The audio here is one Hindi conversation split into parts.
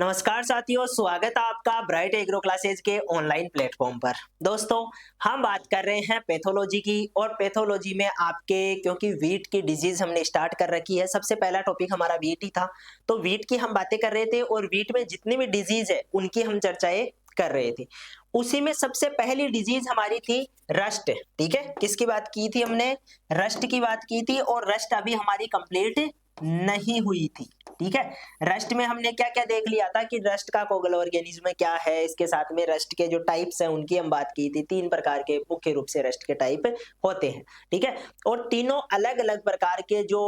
नमस्कार साथियों, स्वागत है आपका ब्राइट एग्रो क्लासेज के ऑनलाइन प्लेटफॉर्म पर। दोस्तों, हम बात कर रहे हैं पैथोलॉजी की और पैथोलॉजी में आपके क्योंकि वीट की डिजीज हमने स्टार्ट कर रखी है। सबसे पहला टॉपिक हमारा वीट ही था, तो वीट की हम बातें कर रहे थे और वीट में जितनी भी डिजीज है उनकी हम चर्चाएं कर रहे थे। उसी में सबसे पहली डिजीज हमारी थी रस्ट। ठीक है, किसकी बात की थी हमने? रस्ट की बात की थी और रस्ट अभी हमारी कंप्लीट नहीं हुई थी। ठीक है, रस्ट में हमने क्या क्या देख लिया था कि रस्ट का कोगल ऑर्गेनिज्म क्या है, इसके साथ में रस्ट के जो टाइप्स हैं उनकी हम बात की थी। 3 प्रकार के मुख्य रूप से रस्ट के टाइप होते हैं। ठीक है, और तीनों अलग अलग प्रकार के जो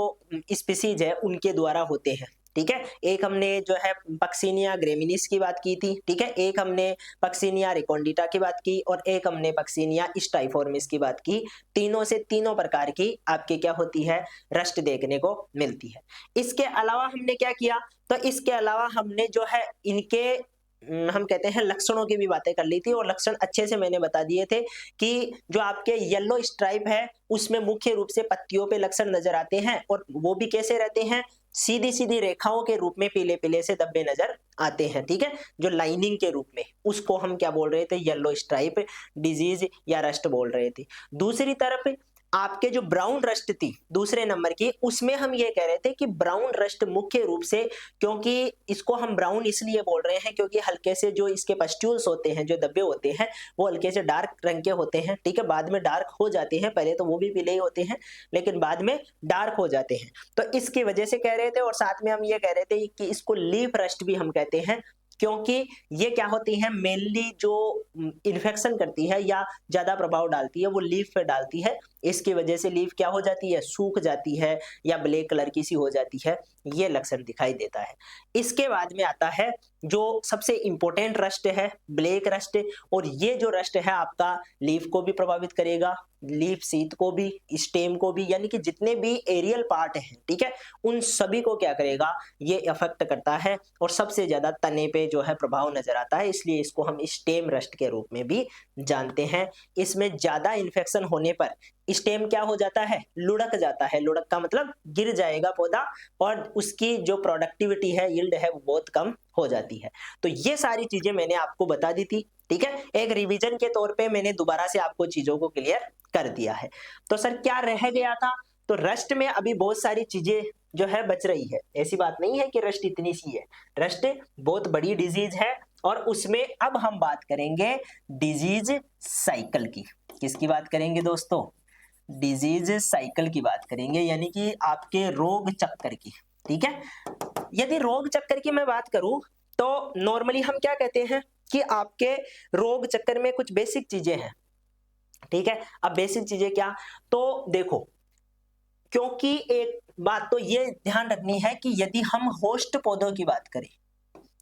स्पीसीज है उनके द्वारा होते हैं। ठीक है, एक हमने जो है पक्सिनिया ग्रेमिनिस की बात की थी। ठीक है, एक हमने पक्सिनिया रिकॉन्डिटा की बात की और एक हमने पक्सिनिया स्टाइफॉर्मिस की बात की। तीनों से तीनों प्रकार की आपके क्या होती है? रस्ट देखने को मिलती है। इसके अलावा हमने क्या किया? तो इसके अलावा हमने जो है इनके हम कहते हैं लक्षणों की भी बातें कर ली थी और लक्षण अच्छे से मैंने बता दिए थे कि जो आपके येलो स्ट्राइप है उसमें मुख्य रूप से पत्तियों पे लक्षण नजर आते हैं और वो भी कैसे रहते हैं? सीधी सीधी रेखाओं के रूप में पीले पीले से धब्बे नजर आते हैं। ठीक है, जो लाइनिंग के रूप में, उसको हम क्या बोल रहे थे? येलो स्ट्राइप डिजीज या रस्ट बोल रहे थे। दूसरी तरफ आपके जो ब्राउन रस्ट थी दूसरे नंबर की, उसमें हम ये कह रहे थे कि ब्राउन रस्ट मुख्य रूप से, क्योंकि इसको हम ब्राउन इसलिए बोल रहे हैं क्योंकि हल्के से जो इसके पस्ट्यूल्स होते हैं, जो धब्बे होते हैं, वो हल्के से डार्क रंग के होते हैं। ठीक है, बाद में डार्क हो जाते हैं, पहले तो वो भी पीले ही होते हैं लेकिन बाद में डार्क हो जाते हैं। तो इसकी वजह से कह रहे थे और साथ में हम ये कह रहे थे कि इसको लीफ रस्ट भी हम कहते हैं, क्योंकि ये क्या होती है? मेनली जो इन्फेक्शन करती है या ज्यादा प्रभाव डालती है वो लीफ पे डालती है। इसकी वजह से लीफ क्या हो जाती है? सूख जाती है या ब्लैक कलर की सी हो जाती है। ये लक्षण दिखाई देता है। इसके बाद में आता है जो सबसे इंपॉर्टेंट रस्ट है, ब्लैक रस्ट। और ये जो रस्ट है आपका लीफ को भी प्रभावित करेगा, लीफ सीथ को भी, स्टेम को भी, यानी कि जितने भी एरियल पार्ट हैं, ठीक है, उन सभी को क्या करेगा? ये अफेक्ट करता है और सबसे ज्यादा तने पे जो है प्रभाव नजर आता है, इसलिए इसको हम स्टेम रस्ट के रूप में भी जानते हैं। इसमें ज्यादा इन्फेक्शन होने पर स्टेम क्या हो जाता है? लुढ़क जाता है। लुढ़क का मतलब गिर जाएगा पौधा और उसकी जो प्रोडक्टिविटी है, यील्ड है, वो बहुत कम हो जाती है। तो ये सारी चीजें मैंने आपको बता दी थी। ठीक है, एक रिवीजन के तौर पे मैंने दोबारा से आपको चीजों को क्लियर कर दिया है। तो सर क्या रह गया था? तो रस्ट में अभी बहुत सारी चीजें जो है बच रही है। ऐसी बात नहीं है कि रस्ट इतनी सी है, रस्ट बहुत बड़ी डिजीज है और उसमें अब हम बात करेंगे डिजीज साइकिल की। किसकी बात करेंगे दोस्तों? डिजीज साइकिल की बात करेंगे, यानी कि आपके रोग चक्कर की। ठीक है, यदि रोग चक्कर की मैं बात करूं तो नॉर्मली हम क्या कहते हैं कि आपके रोग चक्कर में कुछ बेसिक चीजें हैं। ठीक है, अब बेसिक चीजें क्या? तो देखो, क्योंकि एक बात तो ये ध्यान रखनी है कि यदि हम होस्ट पौधों की बात करें,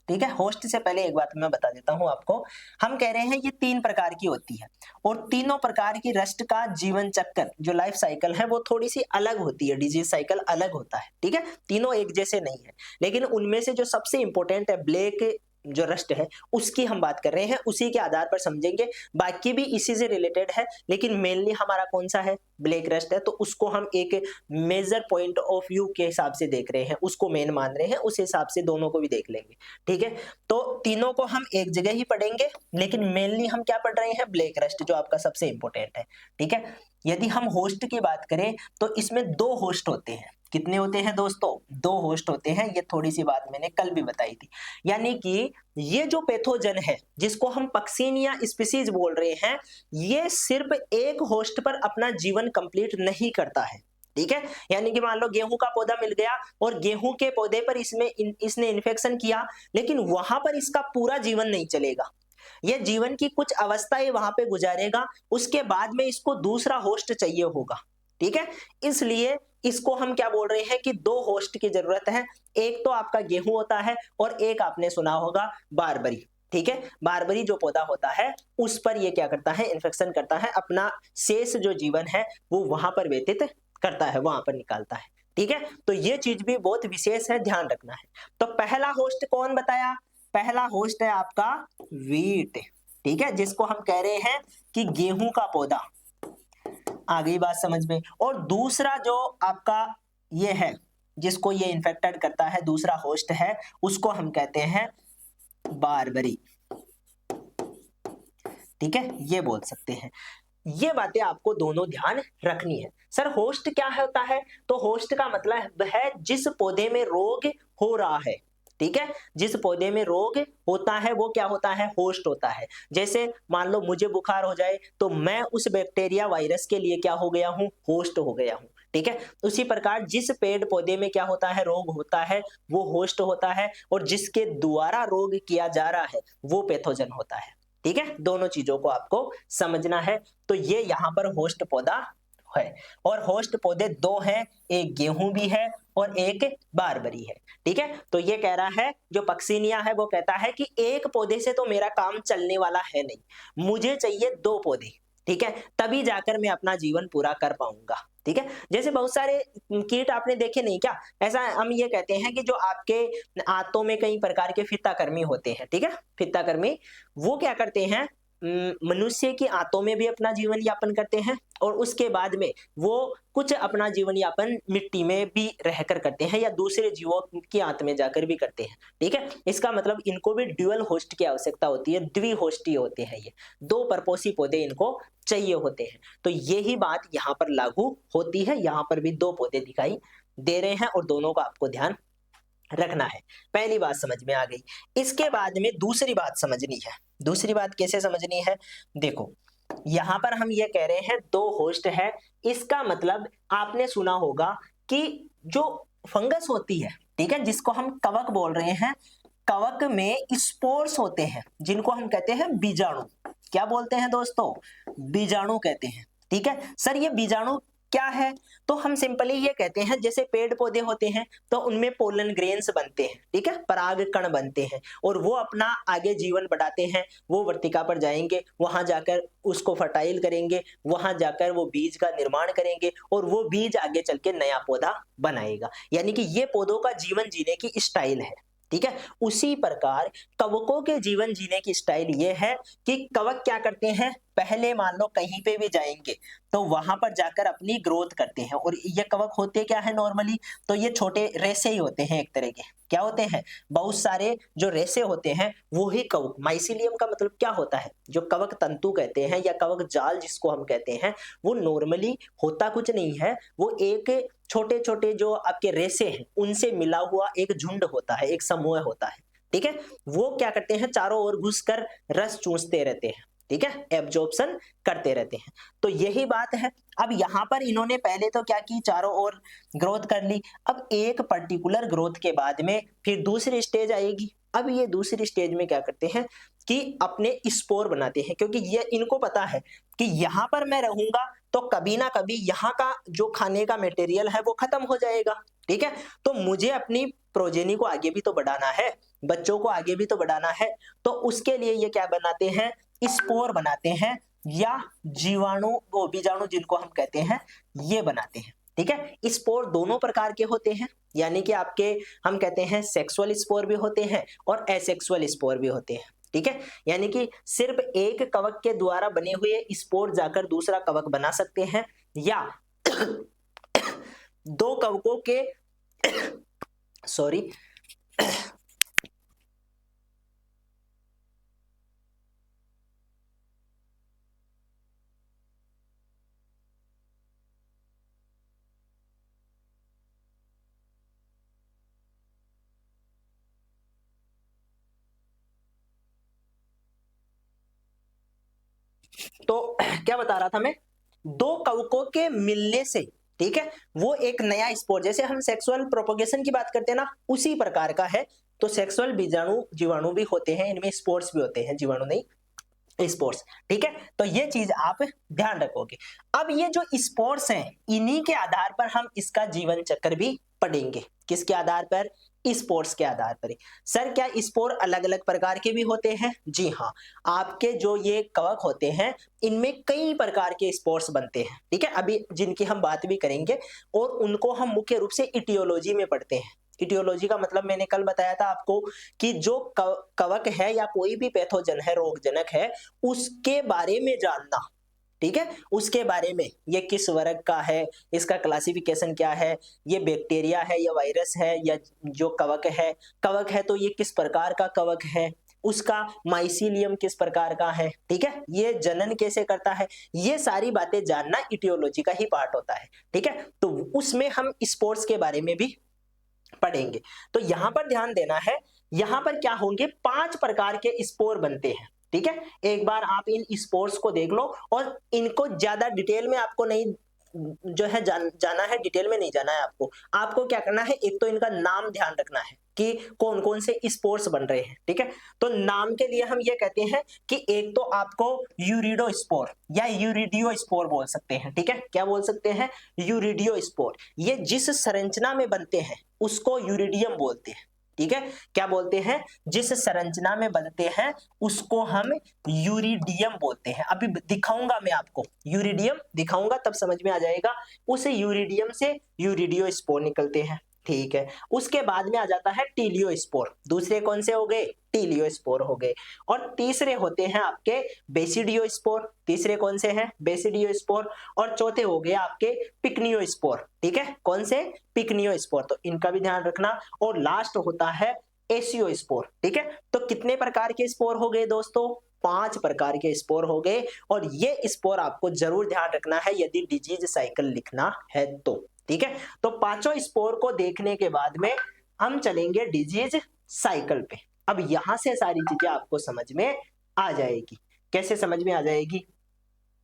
ठीक है, होस्ट से पहले एक बात मैं बता देता हूं आपको। हम कह रहे हैं ये 3 प्रकार की होती है और तीनों प्रकार की रस्ट का जीवन चक्कर, जो लाइफ साइकिल है, वो थोड़ी सी अलग होती है। डिजीज साइकिल अलग होता है। ठीक है, तीनों एक जैसे नहीं है, लेकिन उनमें से जो सबसे इंपॉर्टेंट है ब्लैक जो रस्ट है, उसकी हम बात कर रहे हैं, उसी के आधार पर समझेंगे। बाकी भी इसी से रिलेटेड है, लेकिन मेनली हमारा कौन सा है? ब्लैक रस्ट है। तो उसको हम एक मेजर पॉइंट ऑफ व्यू के हिसाब से देख रहे हैं, उसको मेन मान रहे हैं, उस हिसाब से दोनों को भी देख लेंगे। ठीक है, तो तीनों को हम एक जगह ही पढ़ेंगे, लेकिन मेनली हम क्या पढ़ रहे हैं? ब्लैक रस्ट, जो आपका सबसे इंपॉर्टेंट है। ठीक है, यदि हम होस्ट की बात करें तो इसमें 2 होस्ट होते हैं। कितने होते हैं दोस्तों? 2 होस्ट होते हैं। ये थोड़ी सी बात मैंने कल भी बताई थी। यानी कि ये जो पैथोजन है जिसको हम पक्सिनिया स्पीसीज बोल रहे हैं, ये सिर्फ एक होस्ट पर अपना जीवन कंप्लीट नहीं करता है। ठीक है, यानी कि मान लो गेहूं का पौधा मिल गया और गेहूं के पौधे पर इसने इन्फेक्शन किया, लेकिन वहां पर इसका पूरा जीवन नहीं चलेगा। यह जीवन की कुछ अवस्थाएं वहां पे गुजारेगा, उसके बाद में इसको दूसरा होस्ट चाहिए होगा। ठीक है, इसलिए इसको हम क्या बोल रहे हैं कि 2 होस्ट की जरूरत है। एक तो आपका गेहूं होता है और एक आपने सुना होगा बारबरी। ठीक है, बारबरी जो पौधा होता है उस पर ये क्या करता है? इन्फेक्शन करता है, अपना शेष जो जीवन है वो वहां पर व्यतीत करता है, वहां पर निकालता है। ठीक है, तो ये चीज भी बहुत विशेष है, ध्यान रखना है। तो पहला होस्ट कौन बताया? पहला होस्ट है आपका वीट। ठीक है, जिसको हम कह रहे हैं कि गेहूं का पौधा। आ गई बात समझ में? और दूसरा जो आपका ये है जिसको ये इन्फेक्टेड करता है, दूसरा होस्ट है, उसको हम कहते हैं बारबरी, ठीक है, ये बोल सकते हैं। ये बातें आपको दोनों ध्यान रखनी है। सर होस्ट क्या होता है? तो होस्ट का मतलब है जिस पौधे में रोग हो रहा है, ठीक है, जिस पौधे में रोग होता है वो क्या होता है? होस्ट होता है। जैसे मान लो मुझे बुखार हो जाए तो मैं उस बैक्टीरिया वायरस के लिए क्या हो गया हूं? होस्ट हो गया हूं, ठीक है। उसी प्रकार जिस पेड़ पौधे में क्या होता है? रोग होता है, वो होस्ट होता है, और जिसके द्वारा रोग किया जा रहा है वो पैथोजन होता है, ठीक है। दोनों चीजों को आपको समझना है। तो ये यहाँ पर होस्ट पौधा है, और होस्ट पौधे दो हैं, एक गेहूं भी है और एक बारबरी है, ठीक है। तो ये कह रहा है, जो पक्सिनिया है वो कहता है कि एक पौधे से तो मेरा काम चलने वाला है नहीं, मुझे चाहिए दो पौधे, ठीक है, तभी जाकर मैं अपना जीवन पूरा कर पाऊंगा, ठीक है। जैसे बहुत सारे कीट आपने देखे नहीं क्या? ऐसा हम ये कहते हैं कि जो आपके आंतों में कई प्रकार के फित्ताकृमि होते हैं, ठीक है, फित्ताकृमि वो क्या करते हैं? मनुष्य की आंतों में भी अपना जीवन यापन करते हैं, और उसके बाद में वो कुछ अपना जीवन यापन मिट्टी में भी रहकर करते हैं, या दूसरे जीवों की आंत में जाकर भी करते हैं, ठीक है। इसका मतलब इनको भी ड्यूअल होस्ट की आवश्यकता होती है, द्विहोष्टी होते हैं, ये दो परपोषी पौधे इनको चाहिए होते हैं। तो यही बात यहाँ पर लागू होती है, यहाँ पर भी दो पौधे दिखाई दे रहे हैं और दोनों का आपको ध्यान रखना है। पहली बात समझ में आ गई। इसके बाद में दूसरी बात समझनी है। दूसरी बात कैसे समझनी है? देखो, यहां पर हम ये कह रहे हैं दो होस्ट है, इसका मतलब आपने सुना होगा कि जो फंगस होती है, ठीक है, जिसको हम कवक बोल रहे हैं, कवक में स्पोर्स होते हैं जिनको हम कहते हैं बीजाणु। क्या बोलते हैं दोस्तों? बीजाणु कहते हैं, ठीक है। सर ये बीजाणु क्या है? तो हम सिंपली ये कहते हैं, जैसे पेड़ पौधे होते हैं तो उनमें पोलन ग्रेन्स बनते हैं, ठीक है, पराग कण बनते हैं, और वो अपना आगे जीवन बढ़ाते हैं, वो वर्तिका पर जाएंगे, वहां जाकर उसको फर्टाइल करेंगे, वहां जाकर वो बीज का निर्माण करेंगे, और वो बीज आगे चल के नया पौधा बनाएगा। यानी कि ये पौधों का जीवन जीने की स्टाइल है, ठीक है। उसी प्रकार कवकों के जीवन जीने की स्टाइल ये है कि कवक क्या करते हैं? पहले मान लो कहीं पे भी जाएंगे तो वहां पर जाकर अपनी ग्रोथ करते हैं, और ये कवक होते क्या है नॉर्मली? तो ये छोटे रेशे ही होते हैं, एक तरह के क्या होते हैं? बहुत सारे जो रेशे होते हैं वो ही कवक। माइसिलियम का मतलब क्या होता है? जो कवक तंतु कहते हैं या कवक जाल जिसको हम कहते हैं, वो नॉर्मली होता कुछ नहीं है, वो एक छोटे छोटे जो आपके रेशे हैं उनसे मिला हुआ एक झुंड होता है, एक समूह होता है, ठीक है। वो क्या करते हैं? चारों ओर घुसकर रस चूसते रहते हैं, ठीक है, एब्जॉर्प्शन करते रहते हैं। तो यही बात है। अब यहां पर इन्होंने पहले तो क्या की? चारों ओर ग्रोथ कर ली। अब एक पर्टिकुलर ग्रोथ के बाद में फिर दूसरी स्टेज आएगी। अब ये दूसरी स्टेज में क्या करते हैं कि अपने स्पोर बनाते हैं, क्योंकि ये इनको पता है कि यहां पर मैं रहूंगा तो कभी ना कभी यहाँ का जो खाने का मटेरियल है वो खत्म हो जाएगा, ठीक है। तो मुझे अपनी प्रोजेनी को आगे भी तो बढ़ाना है, बच्चों को आगे भी तो बढ़ाना है। तो उसके लिए ये क्या बनाते हैं? स्पोर बनाते हैं, या जीवाणु, वो बीजाणु जिनको हम कहते हैं, ये बनाते हैं, ठीक है। स्पोर दोनों प्रकार के होते हैं, यानी कि आपके हम कहते हैं सेक्सुअल स्पोर भी होते हैं और एसेक्सुअल स्पोर भी होते हैं, ठीक है। यानी कि सिर्फ एक कवक के द्वारा बने हुए स्पोर जाकर दूसरा कवक बना सकते हैं, या दो कवकों के सॉरी तो क्या बता रहा था मैं? दो कवकों के मिलने से, ठीक है, वो एक नया स्पोर, जैसे हम सेक्सुअल प्रोपोगेशन की बात करते हैं ना, उसी प्रकार का है। तो सेक्सुअल बीजाणु जीवाणु भी होते हैं, इनमें स्पोर्स भी होते हैं, जीवाणु नहीं, स्पोर्ट्स, ठीक है। तो ये चीज आप ध्यान रखोगे। अब ये जो स्पोर्ट्स हैं, इन्हीं के आधार पर हम इसका जीवन चक्र भी पढ़ेंगे। किसके आधार पर? स्पोर्ट्स के आधार पर। सर क्या स्पोर अलग अलग प्रकार के भी होते हैं? जी हाँ, आपके जो ये कवक होते हैं इनमें कई प्रकार के स्पोर्स बनते हैं, ठीक है, अभी जिनकी हम बात भी करेंगे, और उनको हम मुख्य रूप से इटियोलॉजी में पढ़ते हैं। इटियोलॉजी का मतलब मैंने कल बताया था आपको कि जो कवक है या कोई भी पैथोजन है, रोगजनक है, उसके बारे में जानना, ठीक है, उसके बारे में, ये किस वर्ग का है, इसका क्लासिफिकेशन क्या है, ये बैक्टीरिया है या वायरस है या जो कवक है तो ये किस प्रकार का कवक है, उसका माइसीलियम किस प्रकार का है, ठीक है, ये जनन कैसे करता है, ये सारी बातें जानना इटियोलॉजी का ही पार्ट होता है, ठीक है। तो उसमें हम स्पोर्ट्स के बारे में भी पढ़ेंगे। तो यहां पर ध्यान देना है, यहां पर क्या होंगे, 5 प्रकार के स्पोर बनते हैं, ठीक है। एक बार आप इन स्पोर्ट्स को देख लो और इनको ज्यादा डिटेल में आपको नहीं जो है जाना है, डिटेल में नहीं जाना है आपको। आपको क्या करना है, एक तो इनका नाम ध्यान रखना है कि कौन कौन से स्पोर्ट्स बन रहे हैं, ठीक है। तो नाम के लिए हम ये कहते हैं कि एक तो आपको यूरिडोस्पोर या यूरिडियो स्पोर बोल सकते हैं, ठीक है। क्या बोल सकते हैं, यूरिडियो स्पोर। ये जिस संरचना में बनते हैं उसको यूरिडियम बोलते हैं, ठीक है। क्या बोलते हैं, जिस संरचना में बनते हैं उसको हम यूरिडियम बोलते हैं। अभी दिखाऊंगा मैं आपको, यूरिडियम दिखाऊंगा तब समझ में आ जाएगा। उस यूरिडियम से यूरिडियो स्पोर निकलते हैं, ठीक है। उसके बाद में आ जाता है टीलियो स्पोर। दूसरे कौन से हो गए, टीलियो स्पोर हो गए। और तीसरे होते हैं आपके बेसिडियो स्पोर। तीसरे कौन से हैं, बेसिडियो स्पोर। और चौथे हो गए आपके पिकनियो स्पोर, ठीक है। कौन से, पिकनियो स्पोर, तो इनका भी ध्यान रखना। और लास्ट होता है एसियो स्पोर, ठीक है। तो कितने प्रकार के स्पोर हो गए दोस्तों, 5 प्रकार के स्पोर हो गए। और ये स्पोर आपको जरूर ध्यान रखना है यदि डिजीज साइकिल लिखना है तो, ठीक है। तो पांचों स्पोर को देखने के बाद में हम चलेंगे डिजीज साइकिल पे। अब यहां से सारी चीजें आपको समझ में आ जाएगी। कैसे समझ में आ जाएगी,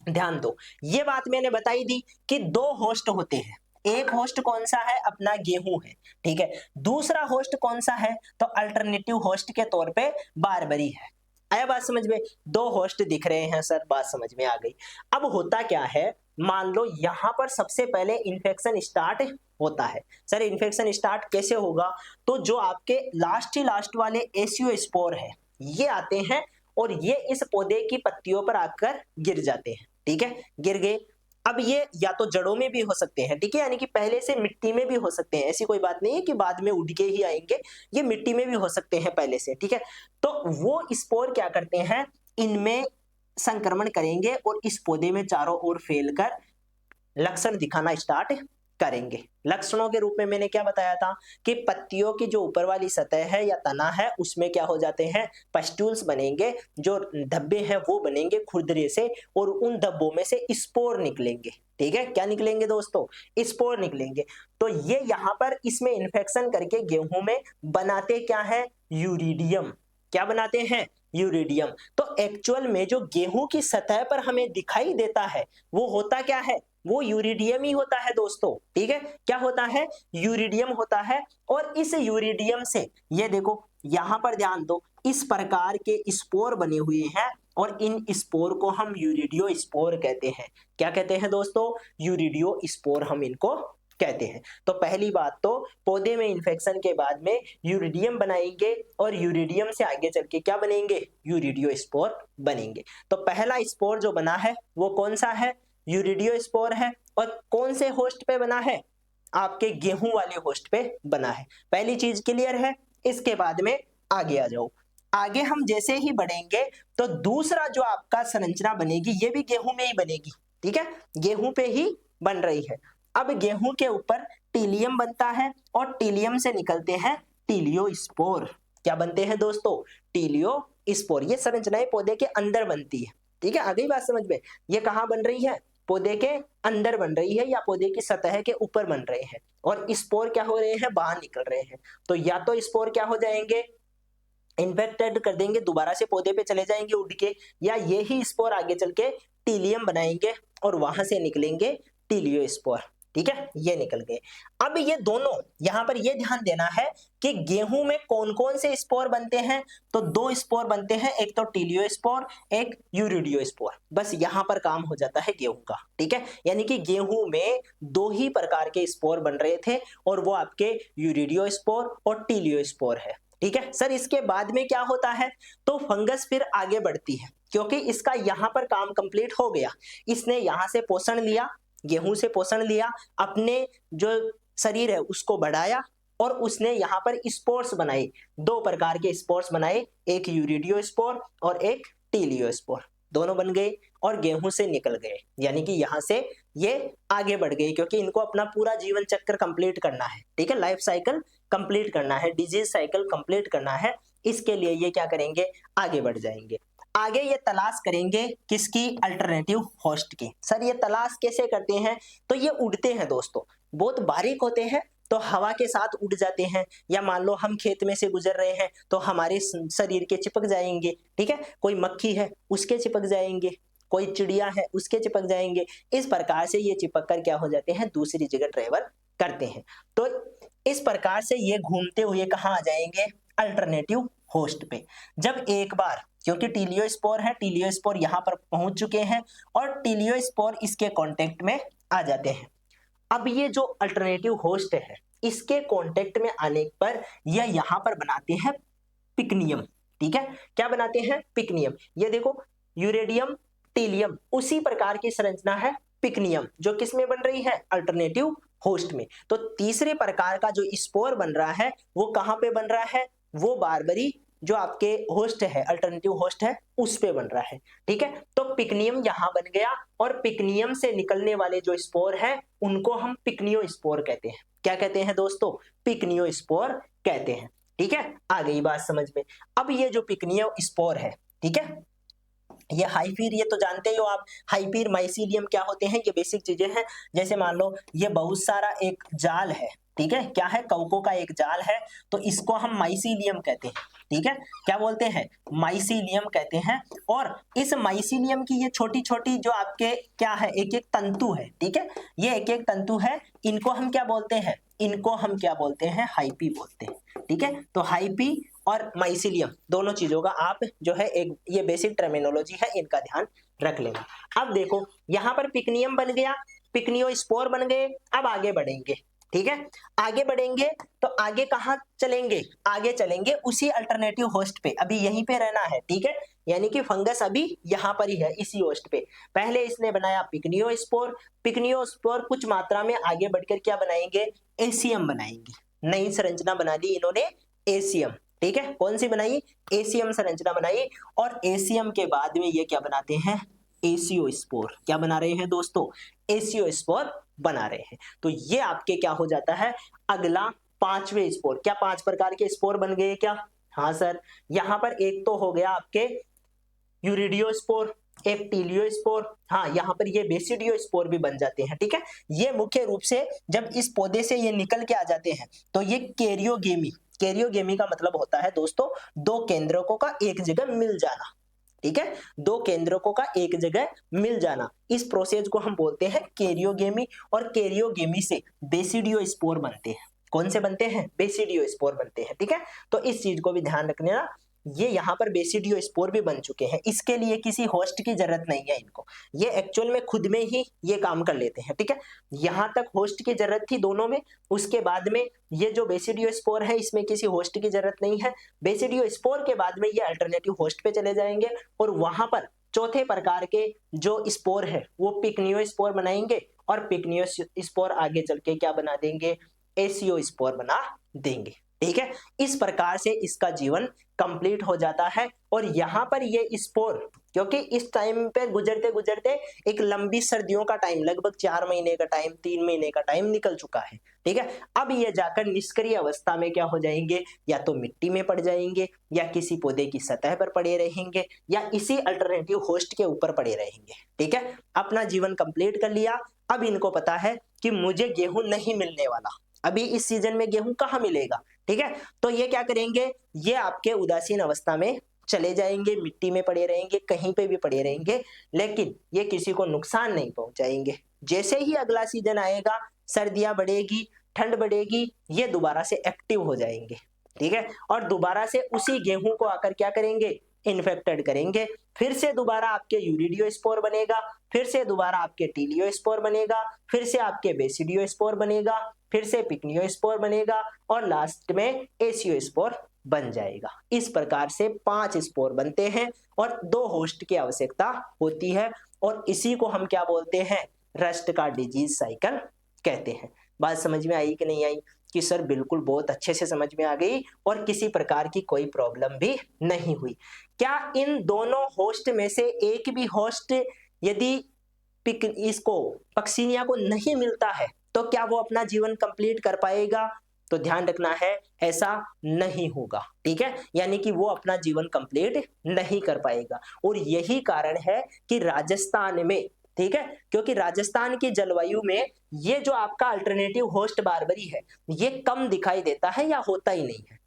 ध्यान दो। ये बात मैंने बताई दी कि 2 होस्ट होते हैं। एक होस्ट कौन सा है, अपना गेहूं है, ठीक है। दूसरा होस्ट कौन सा है, तो अल्टरनेटिव होस्ट के तौर पे बारबरी है। आया बात समझ में, 2 होस्ट दिख रहे हैं सर, बात समझ में आ गई। अब होता क्या है, मान लो यहां पर सबसे पहले इन्फेक्शन स्टार्ट होता है। सर इन्फेक्शन स्टार्ट कैसे होगा, तो जो आपके लास्ट ही लास्ट वाले एसियो स्पोर है ये आते हैं और ये इस पौधे की पत्तियों पर आकर गिर जाते हैं, ठीक है, गिर गए। अब ये या तो जड़ों में भी हो सकते हैं, ठीक है, यानी कि पहले से मिट्टी में भी हो सकते हैं, ऐसी कोई बात नहीं है कि बाद में उड़ के ही आएंगे, ये मिट्टी में भी हो सकते हैं पहले से, ठीक है। तो वो स्पोर क्या करते हैं, इनमें संक्रमण करेंगे और इस पौधे में चारों ओर फैलकर लक्षण दिखाना स्टार्ट करेंगे। लक्षणों के रूप में मैंने क्या बताया था कि पत्तियों की जो ऊपर वाली सतह है या तना है उसमें क्या हो जाते हैं, पस्ट्यूल्स बनेंगे, जो धब्बे हैं वो बनेंगे खुरदरे से, और उन धब्बों में से स्पोर निकलेंगे, ठीक है। क्या निकलेंगे दोस्तों, स्पोर निकलेंगे। तो ये यहाँ पर इसमें इन्फेक्शन करके गेहूं में बनाते क्या है, यूरिडियम। क्या बनाते हैं, यूरिडियम। तो एक्चुअल में जो गेहूं की सतह पर हमें दिखाई देता है वो होता क्या है, वो यूरिडियम ही होता है दोस्तों, ठीक है। क्या होता है, यूरिडियम होता है। और इस यूरिडियम से ये देखो यहां पर ध्यान दो, इस प्रकार के स्पोर बने हुए हैं और इन स्पोर को हम यूरिडियो स्पोर कहते हैं। क्या कहते हैं दोस्तों, यूरिडियो स्पोर हम इनको कहते हैं। तो पहली बात तो पौधे में इंफेक्शन के बाद में यूरिडियम बनाएंगे और यूरिडियम से आगे चल के क्या बनेंगे, यूरिडियो स्पोर बनेंगे। तो पहला स्पोर जो बना है वो कौन सा है, यूरिडियो स्पोर है। और कौन से होस्ट पे बना है, आपके गेहूं वाले होस्ट पे बना है। पहली चीज क्लियर है। इसके बाद में आगे आ जाओ। आगे हम जैसे ही बढ़ेंगे तो दूसरा जो आपका संरचना बनेगी ये भी गेहूं में ही बनेगी, ठीक है, गेहूं पे ही बन रही है। अब गेहूं के ऊपर टीलियम बनता है और टीलियम से निकलते हैं टीलियो स्पोर। क्या बनते हैं दोस्तों, टीलियो स्पोर। ये संरचनाएं पौधे के अंदर बनती है, ठीक है। आ गई बात समझ में, ये कहां बन रही है, पौधे के अंदर बन रही है या पौधे की सतह के ऊपर बन रहे हैं। और स्पोर क्या हो रहे हैं, बाहर निकल रहे हैं। तो या तो स्पोर क्या हो जाएंगे, इन्फेक्टेड कर देंगे, दोबारा से पौधे पे चले जाएंगे उड़ के, या ये ही स्पोर आगे चल के टीलियम बनाएंगे और वहां से निकलेंगे टीलियो स्पोर, ठीक है, ये निकल गए। अब ये दोनों यहां पर ये ध्यान देना है कि गेहूं में कौन कौन से स्पोर बनते हैं, तो 2 स्पोर बनते हैं, एक तो टीलियो स्पोर, एक यूरिडियो स्पोर। बस यहां पर काम हो जाता है गेहूं का, ठीक है। यानी कि गेहूं में 2 ही प्रकार के स्पोर बन रहे थे और वो आपके यूरिडियो स्पोर और टीलियो स्पोर है, ठीक है। सर इसके बाद में क्या होता है, तो फंगस फिर आगे बढ़ती है क्योंकि इसका यहां पर काम कंप्लीट हो गया। इसने यहां से पोषण लिया, गेहूं से पोषण लिया, अपने जो शरीर है उसको बढ़ाया और उसने यहाँ पर स्पोर्स बनाए। 2 प्रकार के स्पोर्स बनाए, एक यूरिडियो स्पोर और एक टीलियो स्पोर। दोनों बन गए और गेहूं से निकल गए, यानी कि यहाँ से ये आगे बढ़ गए क्योंकि इनको अपना पूरा जीवन चक्र कंप्लीट करना है, ठीक है, लाइफ साइकिल कंप्लीट करना है, डिजीज साइकिल कंप्लीट करना है, इसके लिए ये क्या करेंगे, आगे बढ़ जाएंगे। आगे ये तलाश करेंगे किसकी, अल्टरनेटिव होस्ट की। सर ये तलाश कैसे करते हैं, तो ये उड़ते हैं दोस्तों, बहुत बारीक होते हैं, तो हवा के साथ उड़ जाते हैं, या मान लो हम खेत में से गुजर रहे हैं तो हमारे शरीर के चिपक जाएंगे, ठीक है, कोई मक्खी है उसके चिपक जाएंगे, कोई चिड़िया है उसके चिपक जाएंगे। इस प्रकार से ये चिपक कर क्या हो जाते हैं, दूसरी जगह ट्रेवल करते हैं। तो इस प्रकार से ये घूमते हुए कहाँ आ जाएंगे, अल्टरनेटिव होस्ट पे। जब एक बार, क्योंकि टीलियोस्पोर है, टीलियोस्पोर यहाँ पर पहुंच चुके हैं और टीलियोस्पोर इसके कांटेक्ट में आ जाते हैं। अब ये जो अल्टरनेटिव होस्ट है, इसके कांटेक्ट में आने पर यह यहाँ पर बनाते हैं पिकनियम, ठीक है, क्या बनाते हैं, पिकनियम। ये देखो यूरेडियम टीलियम, उसी प्रकार की संरचना है पिकनियम, जो किस में बन रही है, अल्टरनेटिव होस्ट में। तो तीसरे प्रकार का जो स्पोर बन रहा है वो कहां पे बन रहा है, वो बारबरी जो आपके होस्ट है, अल्टरनेटिव होस्ट है, उस पे बन रहा है, ठीक है। तो पिकनियम यहां बन गया और पिकनियम से निकलने वाले जो स्पोर है उनको हम पिकनियो स्पोर कहते हैं। क्या कहते हैं दोस्तों, पिकनियो स्पोर कहते हैं, ठीक है। आ गई बात समझ में। अब ये जो पिकनियो स्पोर है, ठीक है, ये हाइपीर, ये तो जानते ही हो आप, हाइपीर माइसीलियम क्या होते हैं, ये बेसिक चीजें हैं। जैसे मान लो ये बहुत सारा एक जाल है, ठीक है, क्या है, कवकों का एक जाल है, तो इसको हम माइसीलियम कहते हैं, ठीक है, क्या बोलते हैं, माइसीलियम कहते हैं। और इस माइसीलियम की ये छोटी छोटी जो आपके क्या है, एक एक तंतु है, ठीक है, ये एक एक तंतु है, इनको हम क्या बोलते हैं, इनको हम क्या बोलते हैं, हाइपी बोलते हैं, ठीक है। तो हाइपी और माइसीलियम दोनों चीजों का आप जो है एक ये बेसिक टर्मिनोलॉजी है, इनका ध्यान रख लेना। अब देखो यहाँ पर पिकनियम बन गया, पिकनियो स्पोर बन गए। अब आगे बढ़ेंगे, ठीक है, आगे बढ़ेंगे तो आगे कहाँ चलेंगे, आगे चलेंगे उसी अल्टरनेटिव होस्ट पे, अभी यहीं पे रहना है, ठीक है, यानी कि फंगस अभी यहाँ पर ही है, इसी होस्ट पे। पहले इसने बनाया पिकनियो स्पोर, पिकनियो स्पोर कुछ मात्रा में आगे बढ़कर क्या बनाएंगे, एसीयम बनाएंगे, नई संरचना बना दी इन्होंने, एसीयम, ठीक है, कौन सी बनाई, एसीयम संरचना बनाई। और एसीयम के बाद में ये क्या बनाते हैं, एसियोस्पोर, क्या बना रहे हैं दोस्तों, एसियोस्पोर बना रहे हैं। तो ये आपके क्या हो जाता है, अगला पांचवे स्पोर। क्या पांच प्रकार के स्पोर बन गए क्या, हाँ सर, यहां पर एक तो हो गया आपके यूरिडियोस्पोर, एक टीलियोस्पोर, हाँ यहाँ पर ये बेसिडियोस्पोर भी बन जाते हैं, ठीक है। ये मुख्य रूप से जब इस पौधे से ये निकल के आ जाते हैं तो ये कैरियोगेमी, कैरियोगेमी का मतलब होता है दोस्तों दो केंद्रकों का एक जगह मिल जाना, ठीक है, दो केंद्रकों का एक जगह मिल जाना, इस प्रोसेस को हम बोलते हैं कैरियोगेमी। और कैरियोगेमी से बेसिडियोस्पोर बनते हैं, कौन से बनते हैं, बेसिडियोस्पोर बनते हैं, ठीक है। तो इस चीज को भी ध्यान रखना, ये यहाँ पर बेसिडियोस्पोर भी बन चुके हैं, इसके लिए किसी होस्ट की जरूरत नहीं है इनको, ये एक्चुअल में खुद में ही ये काम कर लेते हैं, ठीक है। यहाँ तक होस्ट की जरूरत थी दोनों में, उसके बाद में ये जो बेसिडियोस्पोर है इसमें किसी होस्ट की जरूरत नहीं है, बेसिडियोस्पोर के बाद में ये अल्टरनेटिव होस्ट पे चले जाएंगे और वहां पर चौथे प्रकार के जो स्पोर है वो पिकनियोस्पोर बनाएंगे और पिकनियोस्पोर आगे चल के क्या बना देंगे, एसियोस्पोर बना देंगे, ठीक है। इस प्रकार से इसका जीवन कंप्लीट हो जाता है। और यहाँ पर ये स्पोर, क्योंकि इस टाइम पे गुजरते गुजरते एक लंबी सर्दियों का टाइम, लगभग 4 महीने का टाइम, 3 महीने का टाइम निकल चुका है, ठीक है। अब ये जाकर निष्क्रिय अवस्था में क्या हो जाएंगे, या तो मिट्टी में पड़ जाएंगे, या किसी पौधे की सतह पर पड़े रहेंगे, या इसी अल्टरनेटिव होस्ट के ऊपर पड़े रहेंगे, ठीक है। अपना जीवन कंप्लीट कर लिया। अब इनको पता है कि मुझे गेहूं नहीं मिलने वाला, अभी इस सीजन में गेहूं कहाँ मिलेगा, ठीक है। तो ये क्या करेंगे, ये आपके उदासीन अवस्था में चले जाएंगे, मिट्टी में पड़े रहेंगे, कहीं पे भी पड़े रहेंगे, लेकिन ये किसी को नुकसान नहीं पहुंचाएंगे। जैसे ही अगला सीजन आएगा, सर्दियां बढ़ेगी, ठंड बढ़ेगी, ये दोबारा से एक्टिव हो जाएंगे, ठीक है। और दोबारा से उसी गेहूं को आकर क्या करेंगे, इन्फेक्टेड करेंगे, फिर से दोबारा आपके यूरिडियोस्पोर बनेगा, फिर से दोबारा आपके टीलियोस्पोर बनेगा, फिर से आपके बेसिडियोस्पोर बनेगा, फिर से पिकनियोस्पोर बनेगा और लास्ट में एसियोस्पोर बन जाएगा। इस प्रकार से 5 स्पोर बनते हैं और 2 होस्ट की आवश्यकता होती है और इसी को हम क्या बोलते हैं, रस्ट का डिजीज साइकिल कहते हैं। बात समझ में आई कि नहीं आई, कि सर बिल्कुल बहुत अच्छे से समझ में आ गई और किसी प्रकार की कोई प्रॉब्लम भी नहीं हुई। क्या इन दोनों होस्ट में से एक भी होस्ट यदि इसको पक्सिनिया को नहीं मिलता है तो क्या वो अपना जीवन कंप्लीट कर पाएगा, तो ध्यान रखना है ऐसा नहीं होगा, ठीक है, यानी कि वो अपना जीवन कंप्लीट नहीं कर पाएगा। और यही कारण है कि राजस्थान में, ठीक है, क्योंकि राजस्थान की जलवायु में ये जो आपका अल्टरनेटिव होस्ट बारबरी है ये कम दिखाई देता है या होता ही नहीं है,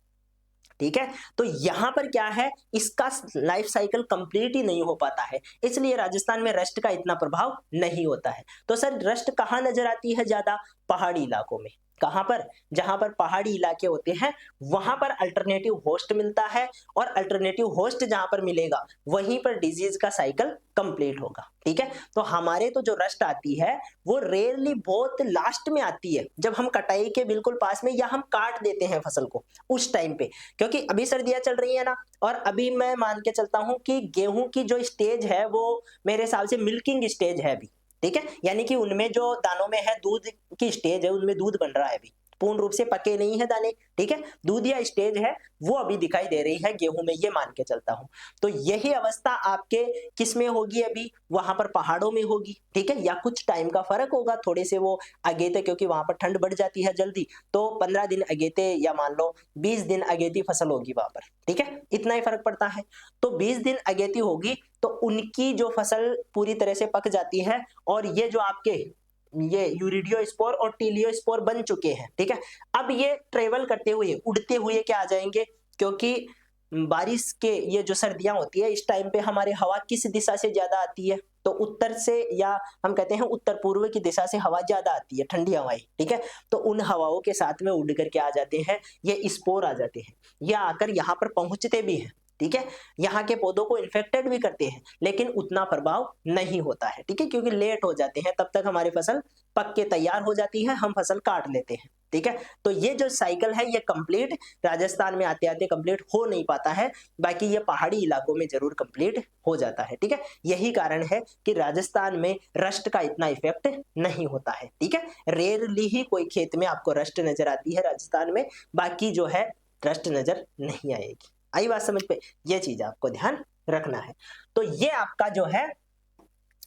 ठीक है। तो यहां पर क्या है, इसका लाइफ साइकिल कंप्लीट ही नहीं हो पाता है, इसलिए राजस्थान में रस्ट का इतना प्रभाव नहीं होता है। तो सर रस्ट कहां नजर आती है ज्यादा? पहाड़ी इलाकों में। कहां पर? जहां पर पहाड़ी इलाके होते हैं वहां पर अल्टरनेटिव होस्ट मिलता है, और अल्टरनेटिव होस्ट जहां पर मिलेगा वहीं पर डिजीज का साइकिल कंप्लीट होगा, ठीक है। तो हमारे तो जो रस्ट आती है वो रेयरली बहुत लास्ट में आती है, जब हम कटाई के बिल्कुल पास में या हम काट देते हैं फसल को उस टाइम पे, क्योंकि अभी सर्दियां चल रही है ना, और अभी मैं मान के चलता हूं कि गेहूं की जो स्टेज है वो मेरे हिसाब से मिल्किंग स्टेज है अभी, ठीक है, यानी कि उनमें जो दानों में है दूध की स्टेज है, उनमें दूध बन रहा है अभी, पूर्ण रूप से पके नहीं है दाने, ठीक है, दूध या स्टेज है वो अभी दिखाई दे रही है गेहूं में, ये मान के चलता हूं। तो यही अवस्था आपके किस में होगी? अभी वहां पर पहाड़ों में होगी, ठीक है, या कुछ टाइम का फर्क होगा, थोड़े से वो अगेते, क्योंकि वहां पर ठंड बढ़ जाती है जल्दी, तो 15 दिन अगेते या मान लो 20 दिन अगेती फसल होगी वहां पर, ठीक है, इतना ही फर्क पड़ता है। तो 20 दिन अगेती होगी तो उनकी जो फसल पूरी तरह से पक जाती है, और ये जो आपके ये यूरिडियो स्पोर और टीलियो स्पोर बन चुके हैं, ठीक है। अब ये ट्रेवल करते हुए उड़ते हुए क्या आ जाएंगे, क्योंकि बारिश के ये जो सर्दियां होती है इस टाइम पे हमारी हवा किस दिशा से ज्यादा आती है, तो उत्तर से, या हम कहते हैं उत्तर पूर्व की दिशा से हवा ज्यादा आती है, ठंडी हवाएं, ठीक है। तो उन हवाओं के साथ में उड़ करके आ जाते हैं ये स्पोर, आ जाते हैं, ये आकर यहाँ पर पहुंचते भी हैं, ठीक है, यहाँ के पौधों को इन्फेक्टेड भी करते हैं, लेकिन उतना प्रभाव नहीं होता है, ठीक है, क्योंकि लेट हो जाते हैं, तब तक हमारी फसल पक के तैयार हो जाती है, हम फसल काट लेते हैं, ठीक है। तो ये जो साइकिल है ये कंप्लीट राजस्थान में आते आते कंप्लीट हो नहीं पाता है, बाकी ये पहाड़ी इलाकों में जरूर कंप्लीट हो जाता है, ठीक है। यही कारण है कि राजस्थान में रस्ट का इतना इफेक्ट नहीं होता है, ठीक है। रेयरली ही कोई खेत में आपको रस्ट नजर आती है राजस्थान में, बाकी जो है रस्ट नजर नहीं आएगी। आई बात समझ पे? ये चीज आपको ध्यान रखना है। तो ये आपका जो है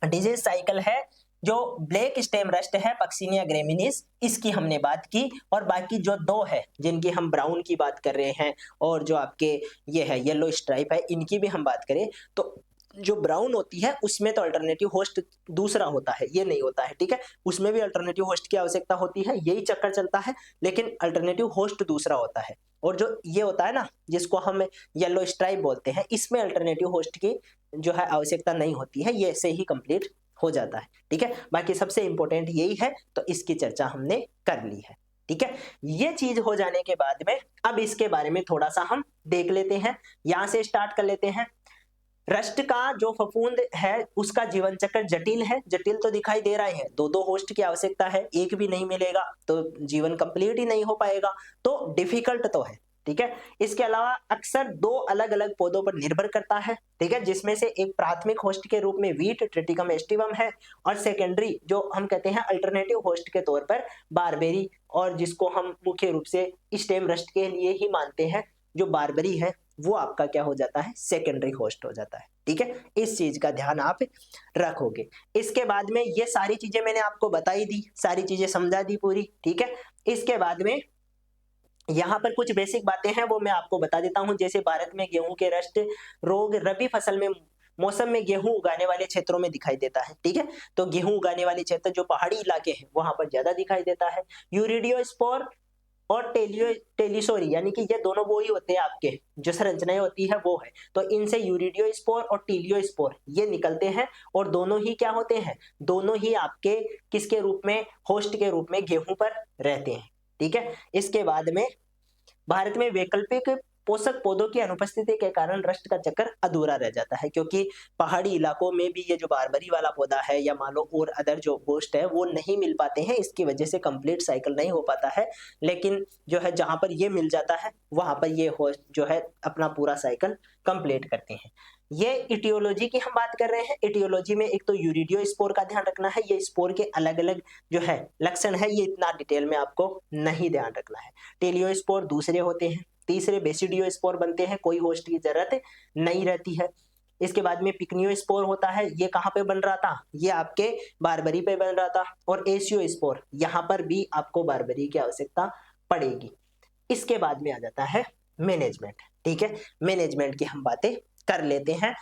डिजीज साइकिल है, जो ब्लैक स्टेम रस्ट है पक्सिनिया ग्रेमिनिस, इसकी हमने बात की, और बाकी जो दो है जिनकी हम ब्राउन की बात कर रहे हैं और जो आपके ये है येलो स्ट्राइप है, इनकी भी हम बात करें तो जो ब्राउन होती है उसमें तो अल्टरनेटिव होस्ट दूसरा होता है, ये नहीं होता है, ठीक है, उसमें भी अल्टरनेटिव होस्ट की आवश्यकता होती है, यही चक्कर चलता है, लेकिन अल्टरनेटिव होस्ट दूसरा होता है। और जो ये होता है ना जिसको हम येलो स्ट्राइप बोलते हैं, इसमें अल्टरनेटिव होस्ट की जो है आवश्यकता नहीं होती है, ये से ही कंप्लीट हो जाता है, ठीक है। बाकी सबसे इंपॉर्टेंट यही है, तो इसकी चर्चा हमने कर ली है, ठीक है। ये चीज हो जाने के बाद में अब इसके बारे में थोड़ा सा हम देख लेते हैं, यहां से स्टार्ट कर लेते हैं। रस्ट का जो फफूंद है उसका जीवन चक्र जटिल है, जटिल तो दिखाई दे रहा है, दो दो होस्ट की आवश्यकता है, एक भी नहीं मिलेगा तो जीवन कंप्लीट ही नहीं हो पाएगा, तो डिफिकल्ट तो है, ठीक है। इसके अलावा अक्सर दो अलग अलग पौधों पर निर्भर करता है, ठीक है, जिसमें से एक प्राथमिक होस्ट के रूप में वीट ट्रिटिकम एस्टिवम है, और सेकेंडरी जो हम कहते हैं अल्टरनेटिव होस्ट के तौर पर बारबेरी, और जिसको हम मुख्य रूप से स्टेम रस्ट के लिए ही मानते हैं, जो बारबेरी है वो आपका क्या हो जाता है, सेकेंडरी होस्ट हो जाता है, ठीक है। इस चीज का ध्यान आप रखोगे। इसके बाद में ये सारी चीजें मैंने आपको बताई दी, सारी चीजें समझा दी पूरी, ठीक है। इसके बाद में यहाँ पर कुछ बेसिक बातें हैं वो मैं आपको बता देता हूं, जैसे भारत में गेहूं के रस्ट रोग रबी फसल में मौसम में गेहूं उगाने वाले क्षेत्रों में दिखाई देता है, ठीक है। तो गेहूं उगाने वाले क्षेत्र जो पहाड़ी इलाके हैं वहां पर ज्यादा दिखाई देता है। यूरिडियो स्पोर और टेलिसोरी, यानी कि ये दोनों वो ही होते हैं, आपके जो संरचनाएं होती है वो है, तो इनसे यूरिडियो स्पोर और टीलियो स्पोर ये निकलते हैं, और दोनों ही क्या होते हैं, दोनों ही आपके किसके रूप में, होस्ट के रूप में गेहूं पर रहते हैं, ठीक है। इसके बाद में भारत में वैकल्पिक पोषक पौधों की अनुपस्थिति के कारण रस्ट का चक्कर अधूरा रह जाता है, क्योंकि पहाड़ी इलाकों में भी ये जो बारबरी वाला पौधा है या मान लो और अदर जो होस्ट है वो नहीं मिल पाते हैं, इसकी वजह से कंप्लीट साइकिल नहीं हो पाता है। लेकिन जो है जहां पर ये मिल जाता है वहां पर ये होस्ट जो है अपना पूरा साइकिल कंप्लीट करते हैं। ये इटियोलॉजी की हम बात कर रहे हैं। इटियोलॉजी में एक तो यूरिडियो स्पोर का ध्यान रखना है, ये स्पोर के अलग अलग जो है लक्षण है ये इतना डिटेल में आपको नहीं ध्यान रखना है। टेलियो स्पोर दूसरे होते हैं, तीसरे बेसिडियो स्पोर बनते हैं, कोई होस्ट की जरूरत नहीं रहती है। इसके बाद में पिकनियो स्पोर होता है, ये कहाँ पे बन रहा था, ये आपके बारबरी पे बन रहा था। और एसियो स्पोर, यहाँ पर भी आपको बारबरी की आवश्यकता पड़ेगी, इसके बाद में आ जाता है मैनेजमेंट। ठीक है, मैनेजमेंट की हम बातें कर लेते हैं।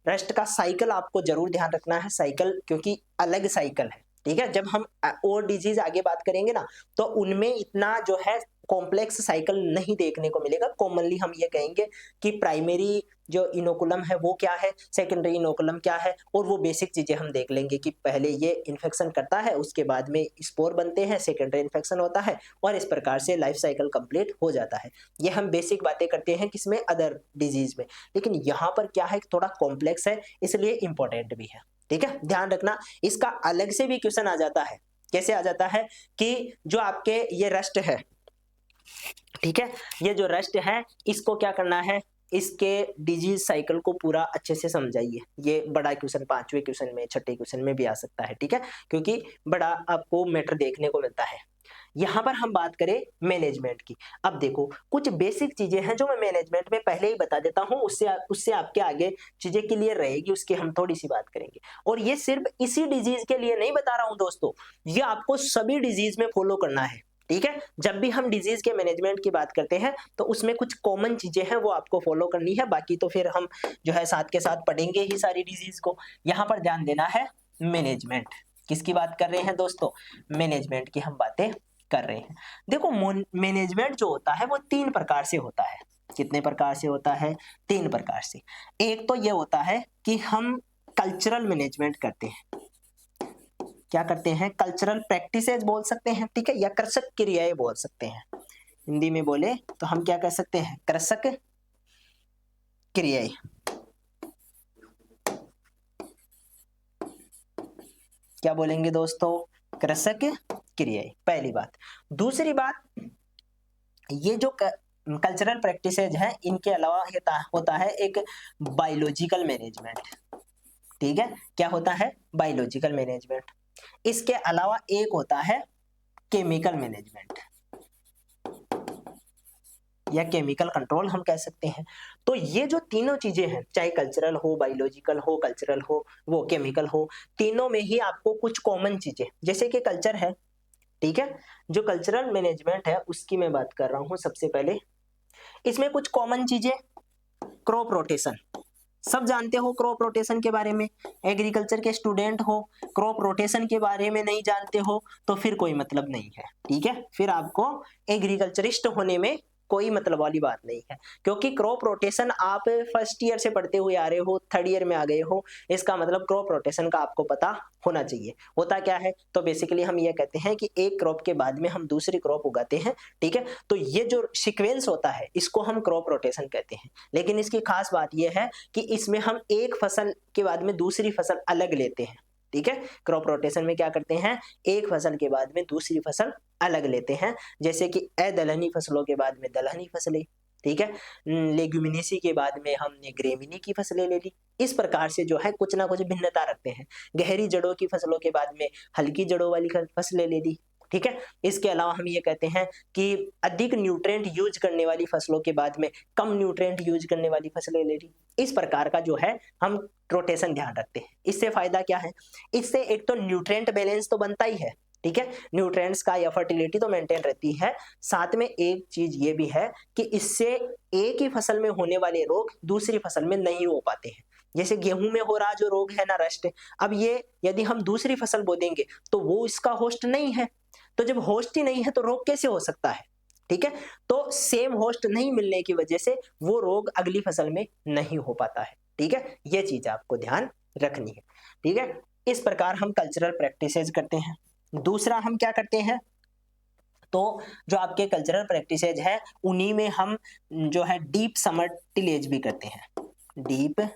रस्ट का साइकिल आपको जरूर ध्यान रखना है, साइकिल क्योंकि अलग साइकिल है। ठीक है, जब हम और डिजीज आगे बात करेंगे ना तो उनमें इतना जो है कॉम्प्लेक्स साइकिल नहीं देखने को मिलेगा। कॉमनली हम ये कहेंगे कि प्राइमरी जो इनोकुलम है वो क्या है, सेकेंडरी इनोकुलम क्या है, और वो बेसिक चीजें हम देख लेंगे कि पहले ये इन्फेक्शन करता है, उसके बाद में स्पोर बनते हैं, सेकेंडरी इन्फेक्शन होता है, और इस प्रकार से लाइफ साइकिल कंप्लीट हो जाता है। ये हम बेसिक बातें करते हैं किसमें, अदर डिजीज में। लेकिन यहाँ पर क्या है, थोड़ा कॉम्प्लेक्स है, इसलिए इंपॉर्टेंट भी है। ठीक है, ध्यान रखना। इसका अलग से भी क्वेश्चन आ जाता है। कैसे आ जाता है कि जो आपके ये रस्ट है, ठीक है, ये जो रस्ट है इसको क्या करना है, इसके डिजीज साइकिल को पूरा अच्छे से समझाइए। ये बड़ा क्वेश्चन 5वें क्वेश्चन में, 6ठे क्वेश्चन में भी आ सकता है। ठीक है, क्योंकि बड़ा आपको मैटर देखने को मिलता है। यहां पर हम बात करें मैनेजमेंट की। अब देखो कुछ बेसिक चीजें हैं जो मैं मैनेजमेंट में पहले ही बता देता हूं, उससे आपके आगे चीजें क्लियर रहेगी, उसकी हम थोड़ी सी बात करेंगे। और ये सिर्फ इसी डिजीज के लिए नहीं बता रहा हूं दोस्तों, ये आपको सभी डिजीज में फॉलो करना है। ठीक है, जब भी हम डिजीज के मैनेजमेंट की बात करते हैं तो उसमें कुछ कॉमन चीजें हैं वो आपको फॉलो करनी है, बाकी तो फिर हम जो है साथ के साथ पढ़ेंगे ही सारी डिजीज को। यहां पर ध्यान देना है, मैनेजमेंट किसकी बात कर रहे हैं दोस्तों, मैनेजमेंट की हम बातें कर रहे हैं। देखो मैनेजमेंट जो होता है वो 3 प्रकार से होता है। कितने प्रकार से होता है, 3 प्रकार से। एक तो ये होता है कि हम कल्चरल मैनेजमेंट करते हैं। क्या करते हैं, कल्चरल प्रैक्टिसेस बोल सकते हैं। ठीक है, या कृषक क्रियाएं बोल सकते हैं। हिंदी में बोले तो हम क्या कह सकते हैं, कृषक क्रियाएं। क्या बोलेंगे दोस्तों, कृषक क्रियाएं, पहली बात। दूसरी बात, ये जो कल्चरल प्रैक्टिसेज हैं इनके अलावा होता है एक बायोलॉजिकल मैनेजमेंट। ठीक है, क्या होता है, बायोलॉजिकल मैनेजमेंट। इसके अलावा एक होता है केमिकल मैनेजमेंट या केमिकल कंट्रोल हम कह सकते हैं। तो ये जो तीनों चीजें हैं, चाहे कल्चरल हो, बायोलॉजिकल हो, कल्चरल हो, वो केमिकल हो, तीनों में ही आपको कुछ कॉमन चीजें, जैसे कि कल्चर है। ठीक है, जो कल्चरल मैनेजमेंट है उसकी मैं बात कर रहा हूं। सबसे पहले इसमें कुछ कॉमन चीजें, क्रॉप रोटेशन, सब जानते हो क्रॉप रोटेशन के बारे में। एग्रीकल्चर के स्टूडेंट हो, क्रॉप रोटेशन के बारे में नहीं जानते हो तो फिर कोई मतलब नहीं है। ठीक है, फिर आपको एग्रीकल्चरिस्ट होने में कोई मतलब वाली बात नहीं है, क्योंकि क्रॉप रोटेशन आप फर्स्ट ईयर से पढ़ते हुए आ रहे हो, थर्ड ईयर में आ गए हो, इसका मतलब क्रॉप रोटेशन का आपको पता होना चाहिए। होता क्या है, तो बेसिकली हम ये कहते हैं कि एक क्रॉप के बाद में हम दूसरी क्रॉप उगाते हैं। ठीक है, तो ये जो सीक्वेंस होता है इसको हम क्रॉप रोटेशन कहते हैं। लेकिन इसकी खास बात यह है कि इसमें हम एक फसल के बाद में दूसरी फसल अलग लेते हैं। ठीक है, क्रॉप रोटेशन में क्या करते हैं, एक फसल के बाद में दूसरी फसल अलग लेते हैं, जैसे कि अदलहनी फसलों के बाद में दलहनी फसलें। ठीक है, लेग्यूमिनेसी के बाद में हमने ग्रेमिनी की फसलें ले ली। इस प्रकार से जो है कुछ ना कुछ भिन्नता रखते हैं। गहरी जड़ों की फसलों के बाद में हल्की जड़ों वाली फसलें ले ली। ठीक है, इसके अलावा हम ये कहते हैं कि अधिक न्यूट्रिएंट यूज करने वाली फसलों के बाद में कम न्यूट्रिएंट यूज करने वाली फसलें ले ली। इस प्रकार का जो है हम रोटेशन ध्यान रखते हैं। इससे फायदा क्या है, इससे एक तो न्यूट्रिएंट बैलेंस तो बनता ही है। ठीक है, न्यूट्रिएंट्स का या फर्टिलिटी तो मेंटेन रहती है, साथ में एक चीज ये भी है कि इससे एक ही फसल में होने वाले रोग दूसरी फसल में नहीं हो पाते हैं। जैसे गेहूं में हो रहा जो रोग है ना, रस्ट, अब ये यदि हम दूसरी फसल बो देंगे तो वो इसका होस्ट नहीं है, तो जब होस्ट ही नहीं है तो रोग कैसे हो सकता है। ठीक है, तो सेम होस्ट नहीं मिलने की वजह से वो रोग अगली फसल में नहीं हो पाता है। ठीक है, ये चीज आपको ध्यान रखनी है। ठीक है, इस प्रकार हम कल्चरल प्रैक्टिसेस करते हैं। दूसरा हम क्या करते हैं, तो जो आपके कल्चरल प्रैक्टिसेज है उन्हीं में हम जो है डीप समर टिलेज भी करते हैं। डीप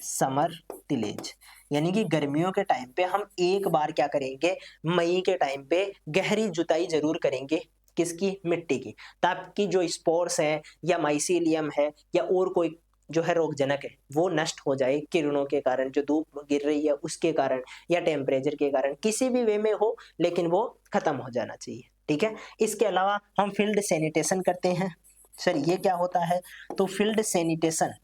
समर टिलेज यानी कि गर्मियों के टाइम पे हम एक बार क्या करेंगे, मई के टाइम पे गहरी जुताई जरूर करेंगे। किसकी, मिट्टी की, ताकि जो स्पोर्स है या माइसीलियम है या और कोई जो है रोगजनक है वो नष्ट हो जाए, किरणों के कारण, जो धूप गिर रही है उसके कारण या टेम्परेचर के कारण, किसी भी वे में हो, लेकिन वो खत्म हो जाना चाहिए। ठीक है, इसके अलावा हम फील्ड सैनिटेशन करते हैं। सर ये क्या होता है, तो फील्ड सैनिटेशन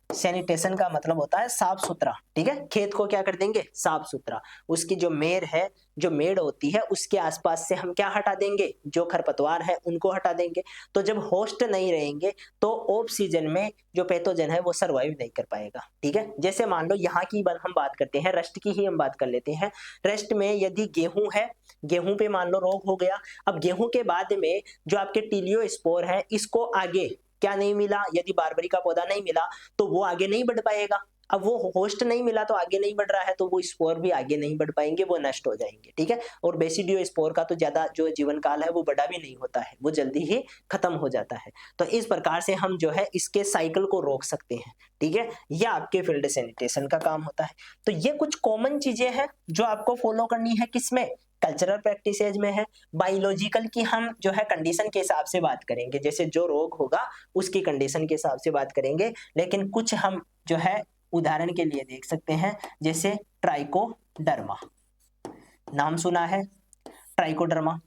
सैनिटेशन का मतलब होता है साफ सुथरा, ठीक है। खेत को क्या कर देंगे, साफ सुथरा। उसकी जो मेड़ है, जो मेड़ होती है, उसके आसपास से हम क्या हटा देंगे, जो खरपतवार है उनको हटा देंगे। तो जब होस्ट नहीं रहेंगे तो ऑफ सीजन में जो पैथोजन है वो सर्वाइव नहीं कर पाएगा, ठीक है। जैसे मान लो यहाँ की हम बात करते हैं, रस्ट की ही हम बात कर लेते हैं। रस्ट में यदि गेहूं है, गेहूं पे मान लो रोग हो गया, अब गेहूं के बाद में जो आपके टीलियो स्पोर है, इसको आगे क्या नहीं मिला, यदि बारबरी का पौधा नहीं मिला तो वो आगे नहीं बढ़ पाएगा। अब वो होस्ट नहीं मिला तो आगे नहीं बढ़ रहा है, तो वो स्पोर भी आगे नहीं बढ़ पाएंगे, वो नष्ट हो जाएंगे, ठीक है। और बेसिडियो स्पोर का तो ज्यादा जो जीवन काल है वो बड़ा भी नहीं होता है, वो जल्दी ही खत्म हो जाता है। तो इस प्रकार से हम जो है इसके साइकिल को रोक सकते हैं, ठीक है। यह आपके फील्ड सैनिटेशन का काम होता है। तो ये कुछ कॉमन चीजें हैं जो आपको फॉलो करनी है, किसमें, कल्चरल प्रैक्टिसेज में है। बायोलॉजिकल की हम जो है कंडीशन के हिसाब से बात करेंगे, जैसे जो रोग होगा उसकी कंडीशन के हिसाब से बात करेंगे, लेकिन कुछ हम जो है उदाहरण के लिए देख सकते हैं, जैसे ट्राइकोडर्मा, नाम सुना है ट्राइकोडर्मा,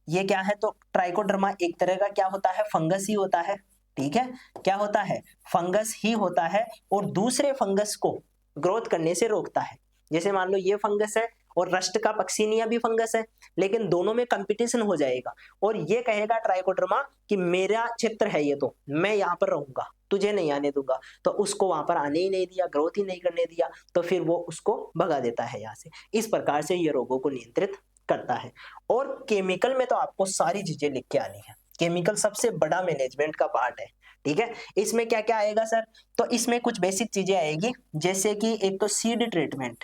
ये क्या है, तो ट्राइकोडर्मा एक तरह का क्या होता है, फंगस ही होता है, ठीक है। क्या होता है, फंगस ही होता है, और दूसरे फंगस को ग्रोथ करने से रोकता है। जैसे मान लो ये फंगस है और रस्ट का पक्सिनिया भी फंगस है, लेकिन दोनों में कंपटीशन हो जाएगा, और ये कहेगा ट्राइकोडर्मा कि मेरा क्षेत्र है ये, तो मैं यहाँ पर रहूंगा, तुझे नहीं आने दूंगा। तो उसको वहां पर आने ही नहीं दिया, ग्रोथ ही नहीं करने दिया, तो फिर वो उसको भगा देता है यहाँ से। इस प्रकार से ये रोगों को नियंत्रित करता है। और केमिकल में तो आपको सारी चीजें लिख के आनी है, केमिकल सबसे बड़ा मैनेजमेंट का पार्ट है, ठीक है। इसमें क्या क्या आएगा सर, तो इसमें कुछ बेसिक चीजें आएगी, जैसे कि एक तो सीड ट्रीटमेंट,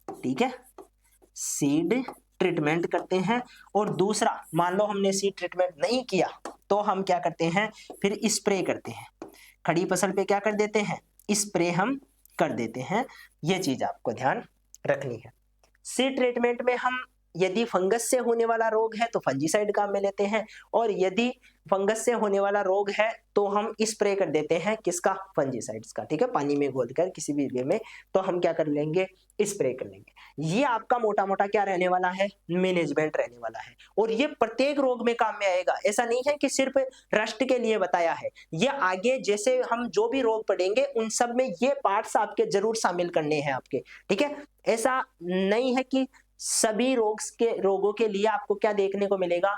ठीक है, सीड ट्रीटमेंट करते हैं। और दूसरा, मान लो हमने सीड ट्रीटमेंट नहीं किया तो हम क्या करते हैं, फिर स्प्रे करते हैं, खड़ी फसल पे क्या कर देते हैं, स्प्रे हम कर देते हैं। ये चीज आपको ध्यान रखनी है। सीड ट्रीटमेंट में हम यदि फंगस से होने वाला रोग है तो फंजीसाइड काम में लेते हैं, और यदि फंगस से होने वाला रोग है तो हम स्प्रे कर देते हैं, किसका, फंजीसाइड्स का, ठीक है, पानी में घोलकर किसी भी वे में, तो हम क्या कर लेंगे, स्प्रे कर लेंगे। ये आपका मोटा मोटा क्या रहने वाला है, मैनेजमेंट रहने वाला है। और ये प्रत्येक रोग में काम में आएगा, ऐसा नहीं है कि सिर्फ रस्ट के लिए बताया है, ये आगे जैसे हम जो भी रोग पढ़ेंगे उन सब में ये पार्ट्स आपके जरूर शामिल करने हैं आपके, ठीक है। ऐसा नहीं है कि सभी रोगों के लिए आपको क्या देखने को मिलेगा,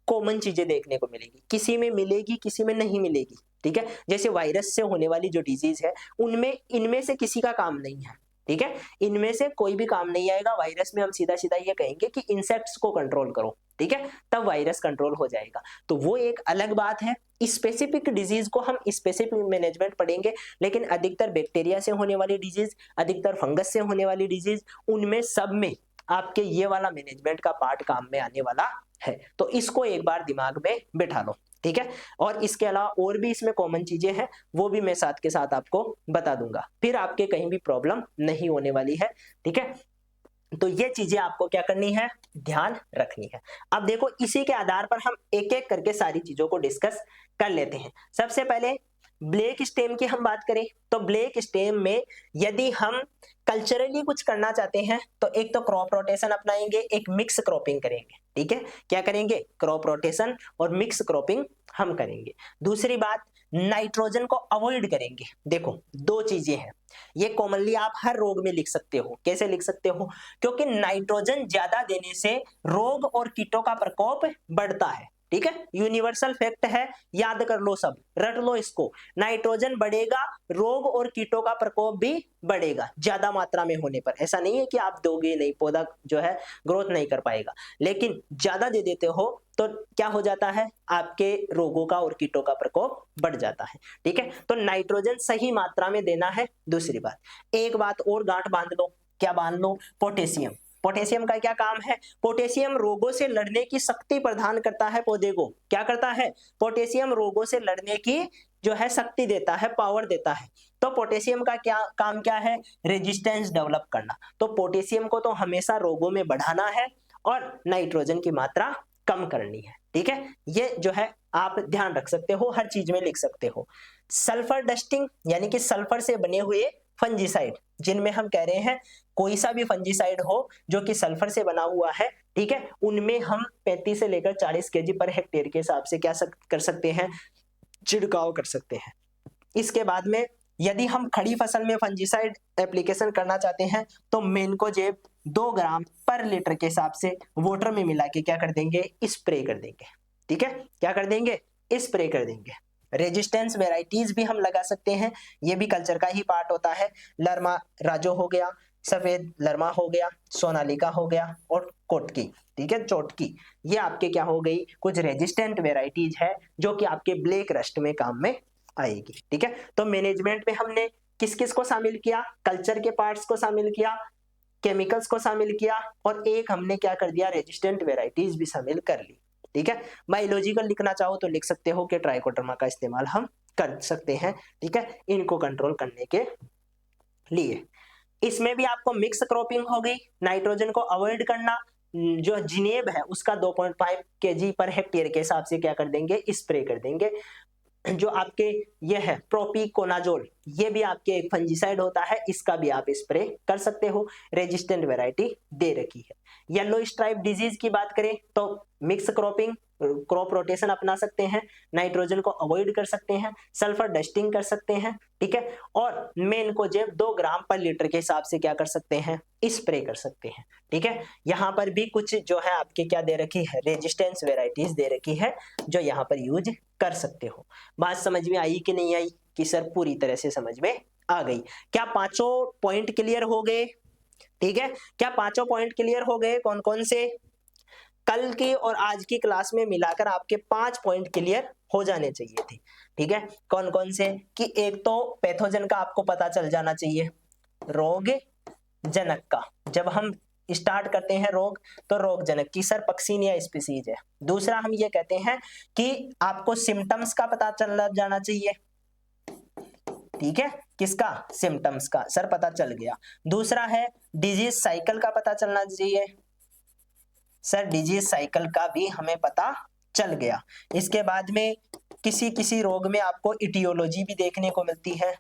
कॉमन चीजें देखने को मिलेगी, किसी में मिलेगी किसी में नहीं मिलेगी, ठीक है। जैसे वायरस से होने वाली जो डिजीज है उनमें इनमें से किसी का काम नहीं है, ठीक है, इनमें से कोई भी काम नहीं आएगा। वायरस में हम सीधा सीधा ये कहेंगे कि इंसेक्ट्स को कंट्रोल करो, ठीक है, तब वायरस कंट्रोल हो जाएगा, तो वो एक अलग बात है। स्पेसिफिक डिजीज को हम स्पेसिफिक मैनेजमेंट पढ़ेंगे, लेकिन अधिकतर बैक्टीरिया से होने वाली डिजीज, अधिकतर फंगस से होने वाली डिजीज, उनमें सब में आपके ये वाला मैनेजमेंट का पार्ट काम में आने वाला है। तो इसको एक बार दिमाग में बिठा लो, ठीक है। और इसके अलावा और भी इसमें कॉमन चीजें हैं, वो भी मैं साथ के साथ आपको बता दूंगा, फिर आपके कहीं भी प्रॉब्लम नहीं होने वाली है, ठीक है। तो ये चीजें आपको क्या करनी है, ध्यान रखनी है। अब देखो, इसी के आधार पर हम एक एक करके सारी चीजों को डिस्कस कर लेते हैं। सबसे पहले ब्लैक स्टेम की हम बात करें तो ब्लैक स्टेम में यदि हम कल्चरली कुछ करना चाहते हैं तो एक तो क्रॉप रोटेशन अपनाएंगे, एक मिक्स क्रॉपिंग करेंगे, ठीक है। क्या करेंगे, क्रॉप रोटेशन और मिक्स क्रॉपिंग हम करेंगे। दूसरी बात, नाइट्रोजन को अवॉइड करेंगे। देखो, दो चीजें हैं, ये कॉमनली आप हर रोग में लिख सकते हो। कैसे लिख सकते हो, क्योंकि नाइट्रोजन ज्यादा देने से रोग और कीटों का प्रकोप बढ़ता है, ठीक है, यूनिवर्सल फैक्ट है, याद कर लो, सब रट लो इसको। नाइट्रोजन बढ़ेगा, रोग और कीटों का प्रकोप भी बढ़ेगा ज्यादा मात्रा में होने पर। ऐसा नहीं है कि आप दोगे नहीं, पौधा जो है ग्रोथ नहीं कर पाएगा, लेकिन ज्यादा दे देते हो तो क्या हो जाता है, आपके रोगों का और कीटों का प्रकोप बढ़ जाता है, ठीक है। तो नाइट्रोजन सही मात्रा में देना है। दूसरी बात, एक बात और गांठ बांध लो, क्या बांध लो, पोटेशियम। पोटेशियम का क्या काम है, पोटेशियम रोगों से लड़ने की शक्ति प्रदान करता है पौधे को। क्या करता है, पोटेशियम रोगों से लड़ने की जो है शक्ति देता है, पावर देता है। तो पोटेशियम का क्या काम, क्या है, रेजिस्टेंस डेवलप करना। तो पोटेशियम को तो हमेशा रोगों में बढ़ाना है और नाइट्रोजन की मात्रा कम करनी है, ठीक है। ये जो है आप ध्यान रख सकते हो, हर चीज में लिख सकते हो। सल्फर डस्टिंग, यानी कि सल्फर से बने हुए फंजीसाइड, जिनमें हम कह रहे हैं कोई सा भी फंजीसाइड हो जो कि सल्फर से बना हुआ है, ठीक है, उनमें हम 35 से लेकर 40 केजी पर हेक्टेयर के हिसाब से क्या कर सकते हैं, छिड़काव कर सकते हैं। इसके बाद में यदि हम खड़ी फसल में फंजीसाइड एप्लीकेशन करना चाहते हैं तो मेनकोजेब 2 ग्राम पर लीटर के हिसाब से वाटर में मिला के क्या कर देंगे, स्प्रे कर देंगे। ठीक है, क्या कर देंगे, स्प्रे कर देंगे। रेजिस्टेंस वेराइटीज भी हम लगा सकते हैं, ये भी कल्चर का ही पार्ट होता है। लरमा राजो हो गया, सफेद लरमा हो गया, सोनालिका हो गया और कोटकी, ठीक है, चोटकी, ये आपके क्या हो गई, कुछ रेजिस्टेंट वेराइटीज है जो कि आपके ब्लैक रस्ट में काम में आएगी। ठीक है, तो मैनेजमेंट में हमने किस किस को शामिल किया, कल्चर के पार्ट्स को शामिल किया, केमिकल्स को शामिल किया और एक हमने क्या कर दिया, रेजिस्टेंट वेराइटीज भी शामिल कर ली। ठीक है, बायोलॉजिकल लिखना चाहो तो लिख सकते हो कि ट्राइकोडर्मा का इस्तेमाल हम कर सकते हैं। ठीक है, इनको कंट्रोल करने के लिए। इसमें भी आपको मिक्स क्रॉपिंग हो गई, नाइट्रोजन को अवॉइड करना, जो जिनेब है उसका 2.5 kg पर हेक्टेयर के हिसाब से क्या कर देंगे, स्प्रे कर देंगे। जो आपके ये है प्रोपिकोनाजोल, ये भी आपके एक फंजीसाइड होता है, इसका भी आप स्प्रे कर सकते हो। रेजिस्टेंट वैरायटी दे रखी है। येलो स्ट्राइप डिजीज की बात करें तो मिक्स क्रॉपिंग, क्रॉप रोटेशन अपना सकते हैं, नाइट्रोजन को अवॉइड कर सकते हैं, सल्फर डस्टिंग कर सकते हैं। ठीक है, और मेनकोजेब 2 ग्राम पर लीटर के हिसाब से क्या कर सकते हैं, स्प्रे कर सकते हैं। ठीक है, यहाँ पर भी कुछ जो है आपके क्या दे रखी है, रेजिस्टेंस वेराइटीज दे रखी है जो यहाँ पर यूज कर सकते हो। बात समझ में आई कि नहीं आई, कि सर पूरी तरह से समझ में आ गई। क्या पांचों पॉइंट क्लियर हो गए? ठीक है, क्या पांचों पॉइंट क्लियर हो गए? कौन कौन से? कल की और आज की क्लास में मिलाकर आपके 5 पॉइंट क्लियर हो जाने चाहिए थे। ठीक है, कौन कौन से? कि एक तो पैथोजन का आपको पता चल जाना चाहिए, रोग जनक का, जब हम स्टार्ट करते हैं रोग तो रोग जनक की सर पक्सीनिया स्पीसीज है। दूसरा हम ये कहते हैं कि आपको सिम्टम्स का पता चल जाना चाहिए। ठीक है, किसका? सिम्टम्स का, सर पता चल गया। दूसरा है डिजीज साइकिल का पता चलना चाहिए, सर डिजीज साइकिल का भी हमें पता चल गया। इसके बाद में किसी किसी रोग में आपको इटियोलॉजी भी देखने को मिलती है,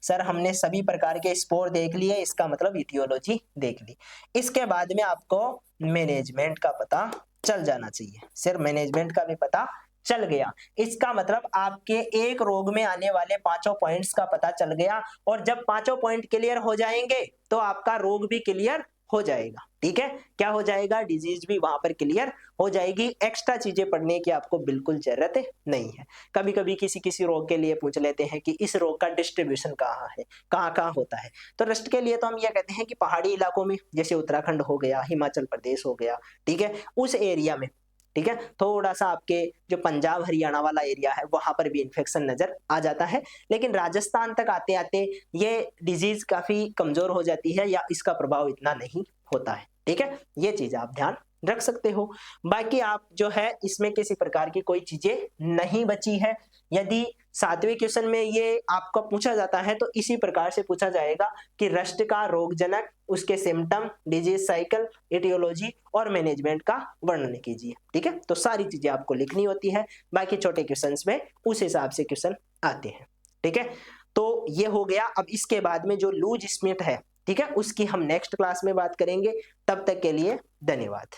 सर हमने सभी प्रकार के स्पोर देख लिए, इसका मतलब इटियोलॉजी देख ली। इसके बाद में आपको मैनेजमेंट का पता चल जाना चाहिए, सर मैनेजमेंट का भी पता चल गया। इसका मतलब आपके एक रोग में आने वाले 5 पॉइंट्स का पता चल गया, और जब 5 पॉइंट क्लियर हो जाएंगे तो आपका रोग भी क्लियर हो जाएगा। ठीक है, क्या हो जाएगा? डिजीज भी वहां पर क्लियर हो जाएगी। एक्स्ट्रा चीजें पढ़ने की आपको बिल्कुल जरूरत नहीं है। कभी कभी किसी किसी रोग के लिए पूछ लेते हैं कि इस रोग का डिस्ट्रीब्यूशन कहाँ है, कहाँ कहाँ होता है। तो रस्ट के लिए तो हम ये कहते हैं कि पहाड़ी इलाकों में, जैसे उत्तराखंड हो गया, हिमाचल प्रदेश हो गया, ठीक है, उस एरिया में, ठीक है, थोड़ा सा आपके जो पंजाब हरियाणा वाला एरिया है वहां पर भी इन्फेक्शन नजर आ जाता है, लेकिन राजस्थान तक आते आते ये डिजीज काफी कमजोर हो जाती है या इसका प्रभाव इतना नहीं होता है। ठीक है, ये चीज आप ध्यान रख सकते हो। बाकी आप जो है इसमें किसी प्रकार की कोई चीजें नहीं बची है। यदि 7वें क्वेश्चन में ये आपको पूछा जाता है तो इसी प्रकार से पूछा जाएगा कि रस्ट का रोगजनक, उसके सिम्टम, डिजीज साइकिल, एटियोलॉजी और मैनेजमेंट का वर्णन कीजिए। ठीक है, तो सारी चीजें आपको लिखनी होती है, बाकी छोटे क्वेश्चंस में उस हिसाब से क्वेश्चन आते हैं। ठीक है, तो ये हो गया। अब इसके बाद में जो लूज स्मिथ है, ठीक है, उसकी हम नेक्स्ट क्लास में बात करेंगे। तब तक के लिए धन्यवाद।